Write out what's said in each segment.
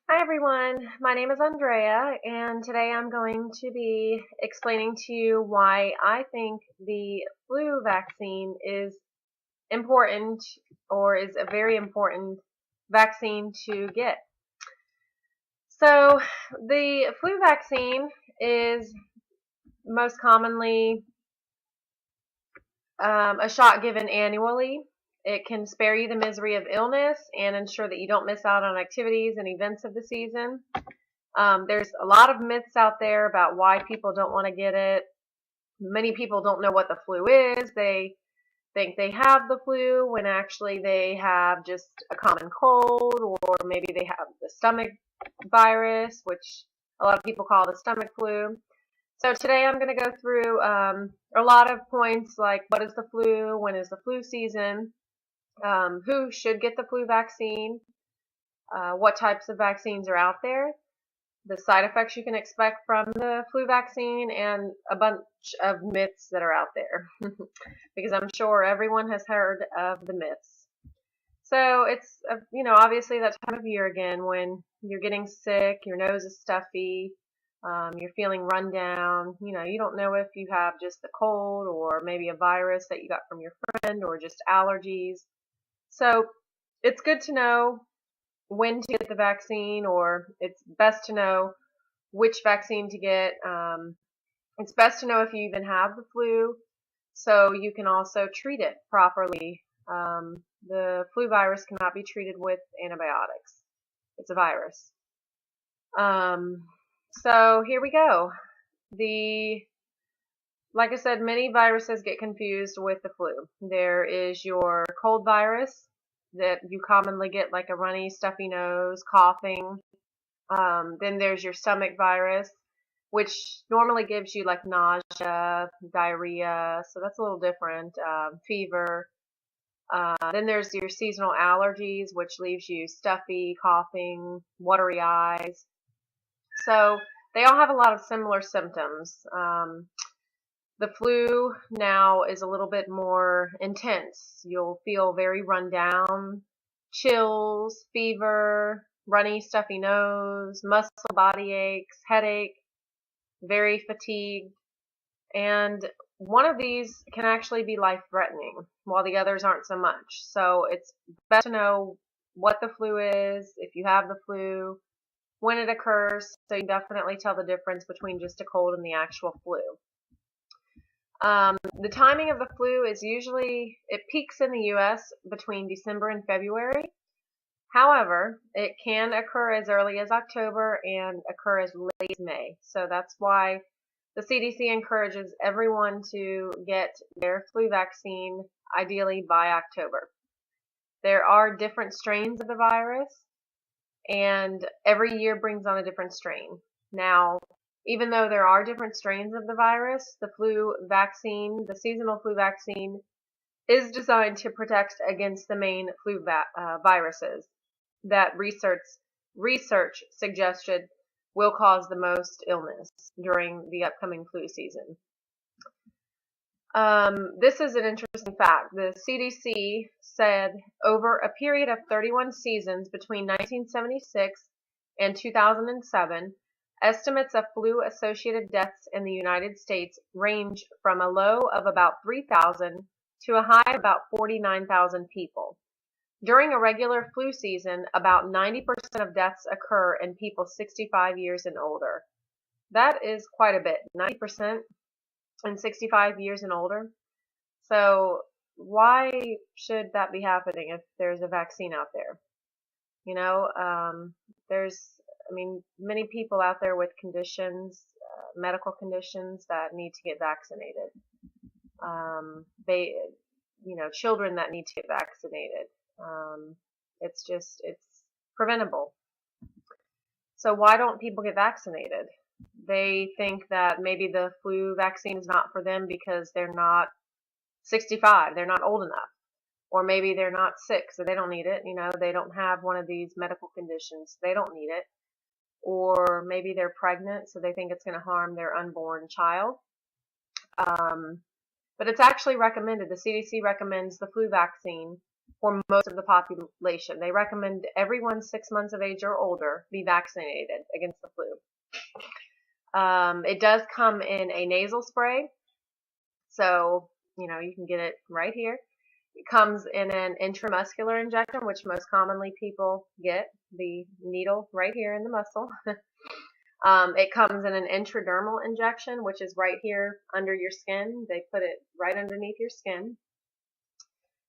Hi everyone, my name is Andrea, and today I'm going to be explaining to you why I think the flu vaccine is important or is a very important vaccine to get. So, the flu vaccine is most commonly a shot given annually. It can spare you the misery of illness and ensure that you don't miss out on activities and events of the season. There's a lot of myths out there about why people don't want to get it. Many people don't know what the flu is. They think they have the flu when actually they have just a common cold, or maybe they have the stomach virus, which a lot of people call the stomach flu. So today I'm going to go through a lot of points like what is the flu, when is the flu season, who should get the flu vaccine, what types of vaccines are out there, the side effects you can expect from the flu vaccine, and a bunch of myths that are out there because I'm sure everyone has heard of the myths. So it's, obviously that time of year again when you're getting sick, your nose is stuffy, you're feeling run down. You don't know if you have just the cold or maybe a virus that you got from your friend or just allergies. So it's good to know when to get the vaccine, or it's best to know which vaccine to get. It's best to know if you even have the flu so you can also treat it properly. The flu virus cannot be treated with antibiotics. It's a virus. Um, so here we go. The Like I said, many viruses get confused with the flu. There is your cold virus that you commonly get, like a runny, stuffy nose, coughing. Then there's your stomach virus, which normally gives you like nausea, diarrhea, so that's a little different, fever. Then there's your seasonal allergies, which leaves you stuffy, coughing, watery eyes. So they all have a lot of similar symptoms. The flu now is a little bit more intense. You'll feel very run down, chills, fever, runny, stuffy nose, muscle body aches, headache, very fatigued, and one of these can actually be life-threatening, while the others aren't so much. So it's best to know what the flu is, if you have the flu, when it occurs, so you can definitely tell the difference between just a cold and the actual flu. The timing of the flu is usually, it peaks in the US between December and February. However, it can occur as early as October and occur as late as May. So that's why the CDC encourages everyone to get their flu vaccine ideally by October. There are different strains of the virus, and every year brings on a different strain. Now, even though there are different strains of the virus, the flu vaccine, the seasonal flu vaccine, is designed to protect against the main flu viruses that research suggested will cause the most illness during the upcoming flu season. This is an interesting fact. The CDC said over a period of 31 seasons between 1976 and 2007, estimates of flu-associated deaths in the United States range from a low of about 3,000 to a high of about 49,000 people. During a regular flu season, about 90% of deaths occur in people 65 years and older. That is quite a bit, 90% in 65 years and older. So why should that be happening if there's a vaccine out there? You know, there's, many people out there with conditions, medical conditions that need to get vaccinated. They, children that need to get vaccinated. It's preventable. So why don't people get vaccinated? They think that maybe the flu vaccine is not for them because they're not 65, they're not old enough. Or maybe they're not sick, so they don't need it. They don't have one of these medical conditions, they don't need it. Or maybe they're pregnant, so they think it's going to harm their unborn child. But it's actually recommended. The CDC recommends the flu vaccine for most of the population. They recommend everyone 6 months of age or older be vaccinated against the flu. It does come in a nasal spray, so you can get it right here. It comes in an intramuscular injection, which most commonly people get, the needle right here in the muscle. It comes in an intradermal injection, which is right here under your skin. They put it right underneath your skin,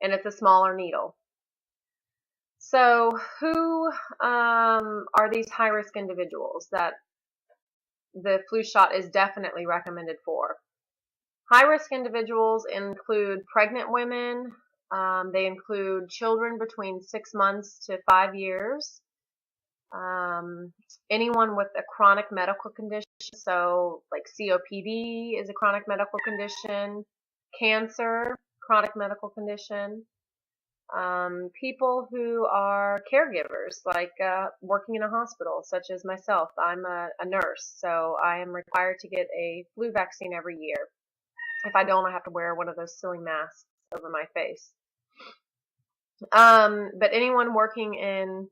and it's a smaller needle. So who are these high-risk individuals that the flu shot is definitely recommended for? High-risk individuals include pregnant women. They include children between 6 months to 5 years. Anyone with a chronic medical condition, so like COPD is a chronic medical condition, cancer, chronic medical condition. People who are caregivers, like working in a hospital, such as myself. I'm a nurse, so I am required to get a flu vaccine every year. If I don't, I have to wear one of those silly masks over my face. But anyone working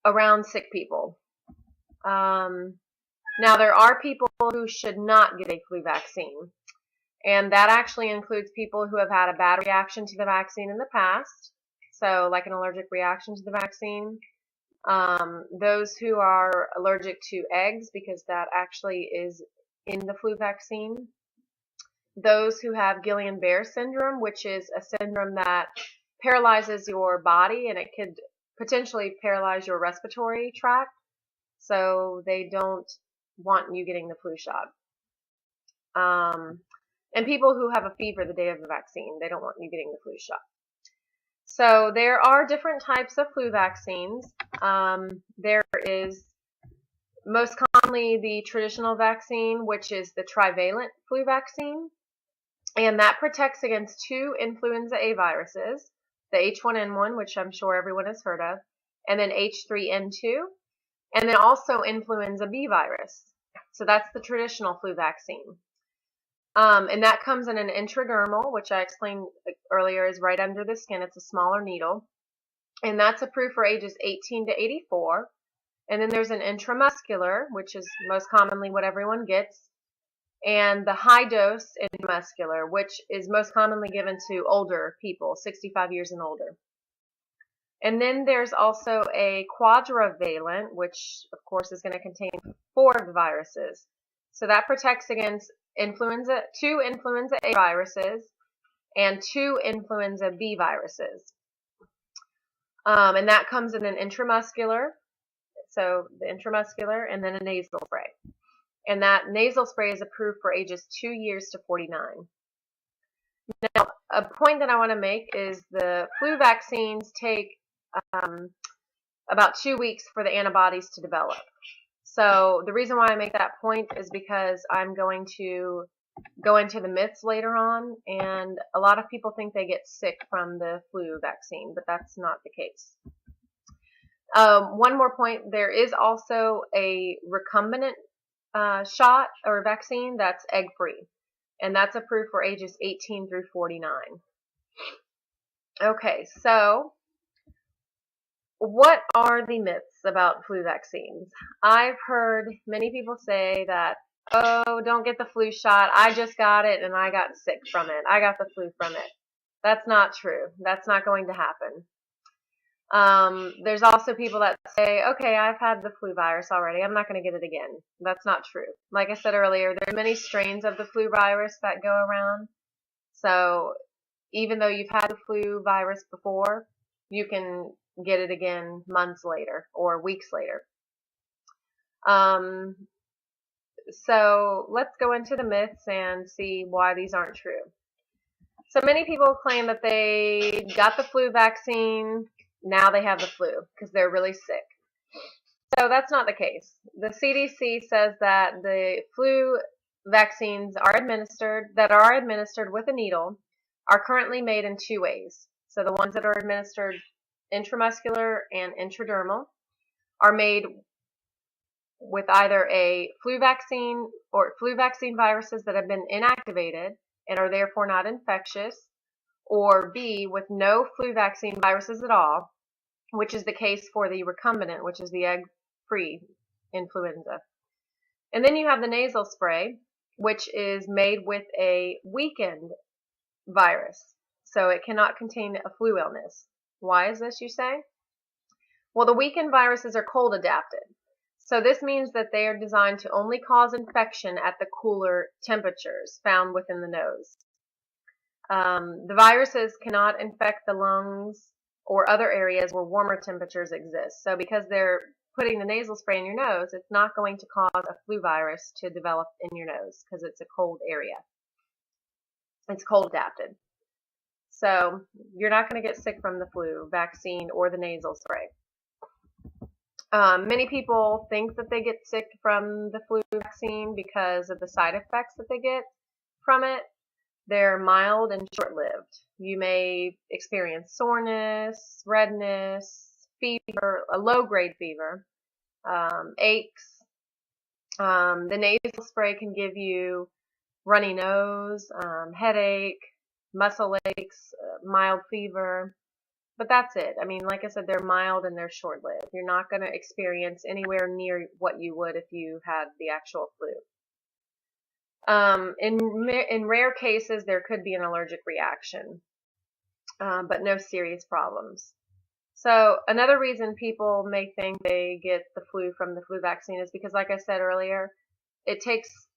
around sick people. Now, there are people who should not get a flu vaccine, and that actually includes people who have had a bad reaction to the vaccine in the past, so like an allergic reaction to the vaccine. Those who are allergic to eggs, because that actually is in the flu vaccine. Those who have Guillain-Barré syndrome, which is a syndrome that paralyzes your body, and it could potentially paralyze your respiratory tract, so they don't want you getting the flu shot. And people who have a fever the day of the vaccine, they don't want you getting the flu shot. So there are different types of flu vaccines. There is most commonly the traditional vaccine, which is the trivalent flu vaccine, and that protects against 2 influenza A viruses, the H1N1, which I'm sure everyone has heard of, and then H3N2, and then also influenza B virus. So that's the traditional flu vaccine. And that comes in an intradermal, which I explained earlier is right under the skin. It's a smaller needle. And that's approved for ages 18 to 84. And then there's an intramuscular, which is most commonly what everyone gets. And the high dose intramuscular, which is most commonly given to older people, 65 years and older. And then there's also a quadrivalent, which of course is going to contain 4 of the viruses. So that protects against 2 influenza A viruses and 2 influenza B viruses. And that comes in an intramuscular, so the intramuscular, and then a nasal spray. And that nasal spray is approved for ages 2 years to 49. Now, a point that I want to make is the flu vaccines take about 2 weeks for the antibodies to develop. So the reason why I make that point is because I'm going to go into the myths later on, and a lot of people think they get sick from the flu vaccine, but that's not the case. One more point, there is also a recombinant shot or vaccine that's egg-free, and that's approved for ages 18 through 49. Okay, so what are the myths about flu vaccines? I've heard many people say that, oh, don't get the flu shot. I just got it and I got sick from it. I got the flu from it. That's not true. That's not going to happen. There's also people that say, okay, I've had the flu virus already. I'm not going to get it again. That's not true. Like I said earlier, there are many strains of the flu virus that go around. So even though you've had the flu virus before, you can get it again months later or weeks later. So let's go into the myths and see why these aren't true. So many people claim that they got the flu vaccine, now they have the flu because they're really sick. So that's not the case. The CDC says that the flu vaccines that are administered with a needle are currently made in 2 ways. So the ones that are administered intramuscular and intradermal are made with either a flu vaccine or flu vaccine viruses that have been inactivated and are therefore not infectious, or B, with no flu vaccine viruses at all, which is the case for the recombinant, which is the egg-free influenza. And then you have the nasal spray, which is made with a weakened virus, so it cannot contain a flu illness. Why is this, you say? Well, the weakened viruses are cold adapted. So this means that they are designed to only cause infection at the cooler temperatures found within the nose. The viruses cannot infect the lungs or other areas where warmer temperatures exist. So because they're putting the nasal spray in your nose, it's not going to cause a flu virus to develop in your nose because it's a cold area. It's cold adapted. So you're not going to get sick from the flu vaccine or the nasal spray. Many people think that they get sick from the flu vaccine because of the side effects that they get from it. They're mild and short-lived. You may experience soreness, redness, fever, a low-grade fever, aches. The nasal spray can give you runny nose, headache, muscle aches, mild fever. But that's it. I mean, like I said, they're mild and they're short-lived. You're not going to experience anywhere near what you would if you had the actual flu. In rare cases, there could be an allergic reaction, but no serious problems. So another reason people may think they get the flu from the flu vaccine is because, like I said earlier, it takes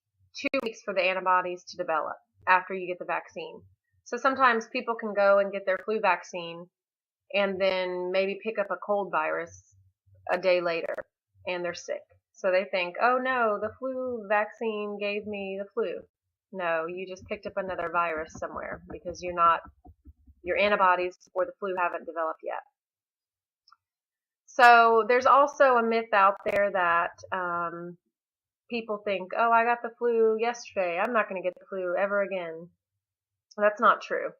2 weeks for the antibodies to develop after you get the vaccine. So sometimes people can go and get their flu vaccine and then maybe pick up a cold virus a day later and they're sick. So they think, oh no, the flu vaccine gave me the flu. No, you just picked up another virus somewhere because your antibodies for the flu haven't developed yet. So there's also a myth out there that people think, oh, I got the flu yesterday. I'm not going to get the flu ever again. That's not true.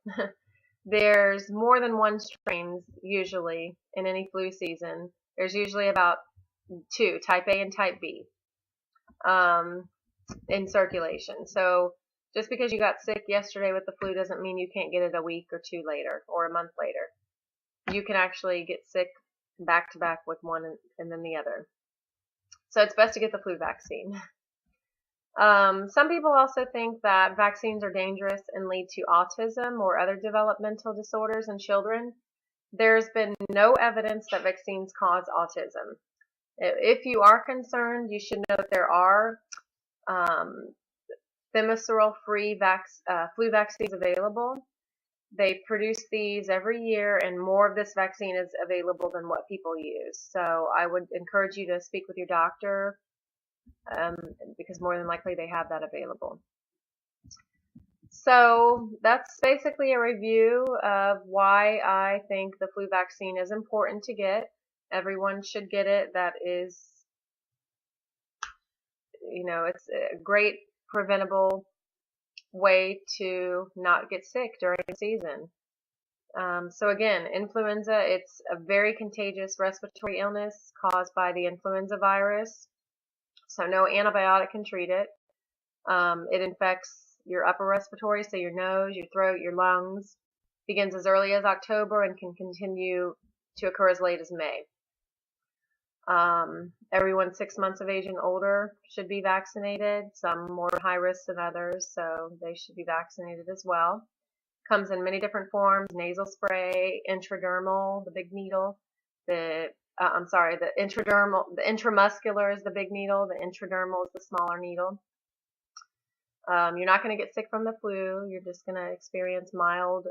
There's more than one strain usually in any flu season. There's usually about 2, type A and type B, in circulation. So just because you got sick yesterday with the flu doesn't mean you can't get it a week or 2 later or a month later. You can actually get sick back to back with one and then the other. So it's best to get the flu vaccine. Some people also think that vaccines are dangerous and lead to autism or other developmental disorders in children. There's been no evidence that vaccines cause autism. If you are concerned, you should know that there are thimerosal-free flu vaccines available. They produce these every year, and more of this vaccine is available than what people use. So I would encourage you to speak with your doctor because more than likely they have that available. So that's basically a review of why I think the flu vaccine is important to get. Everyone should get it. That is, it's a great preventable way to not get sick during the season. So again, influenza, it's a very contagious respiratory illness caused by the influenza virus. So no antibiotic can treat it. It infects your upper respiratory, so your nose, your throat, your lungs. Begins as early as October and can continue to occur as late as May. Everyone 6 months of age and older should be vaccinated. Some more high risk than others, so they should be vaccinated as well. Comes in many different forms: nasal spray, intradermal, the big needle. The intramuscular is the big needle. The intradermal is the smaller needle. You're not going to get sick from the flu. You're just going to experience mild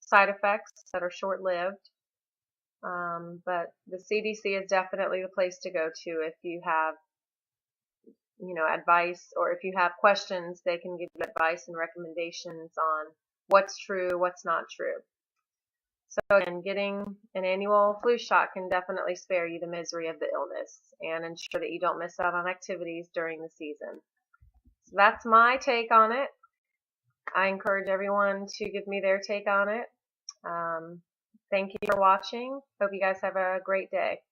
side effects that are short-lived. But the CDC is definitely the place to go to if you have, advice, or if you have questions, they can give you advice and recommendations on what's true, what's not true. So again, getting an annual flu shot can definitely spare you the misery of the illness and ensure that you don't miss out on activities during the season. So that's my take on it. I encourage everyone to give me their take on it. Thank you for watching. Hope you guys have a great day.